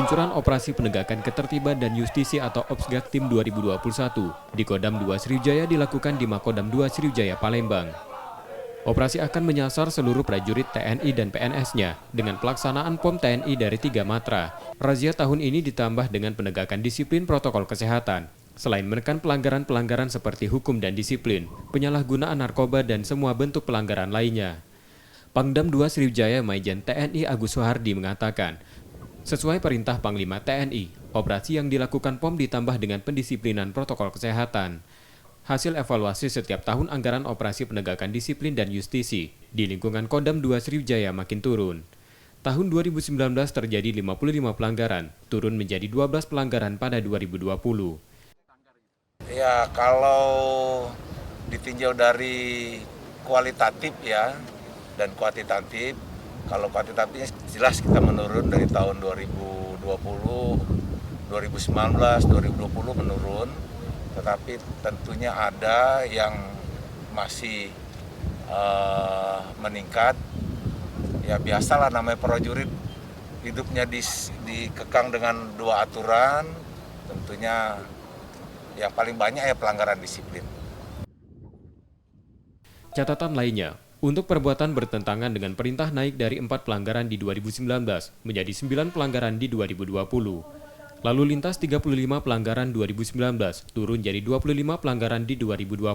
Peluncuran Operasi Penegakan Ketertiban dan Justisi atau OPSGAK Tim 2021 di Kodam 2 Sriwijaya dilakukan di Makodam 2 Sriwijaya, Palembang. Operasi akan menyasar seluruh prajurit TNI dan PNS-nya dengan pelaksanaan POM TNI dari 3 matra. Razia tahun ini ditambah dengan penegakan disiplin protokol kesehatan. Selain menekan pelanggaran-pelanggaran seperti hukum dan disiplin, penyalahgunaan narkoba dan semua bentuk pelanggaran lainnya. Pangdam 2 Sriwijaya Maijen TNI Agus Soehardi mengatakan, sesuai perintah Panglima TNI, operasi yang dilakukan POM ditambah dengan pendisiplinan protokol kesehatan. Hasil evaluasi setiap tahun anggaran operasi penegakan disiplin dan justisi di lingkungan Kodam 2 Sriwijaya makin turun. Tahun 2019 terjadi 55 pelanggaran, turun menjadi 12 pelanggaran pada 2020. Ya, kalau ditinjau dari kualitatif ya dan kuantitatif, kalau kuantitatifnya jelas kita menurun dari tahun 2020, 2019, 2020 menurun, tetapi tentunya ada yang masih meningkat. Ya biasalah namanya prajurit, hidupnya dikekang dengan 2 aturan, tentunya yang paling banyak ya pelanggaran disiplin. Catatan lainnya, untuk perbuatan bertentangan dengan perintah naik dari 4 pelanggaran di 2019 menjadi 9 pelanggaran di 2020. Lalu lintas 35 pelanggaran 2019 turun jadi 25 pelanggaran di 2020.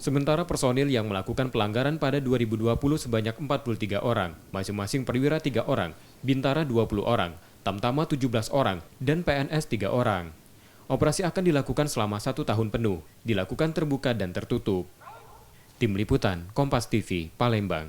Sementara personil yang melakukan pelanggaran pada 2020 sebanyak 43 orang, masing-masing perwira 3 orang, bintara 20 orang, tamtama 17 orang, dan PNS 3 orang. Operasi akan dilakukan selama 1 tahun penuh, dilakukan terbuka dan tertutup. Tim Liputan, Kompas TV, Palembang.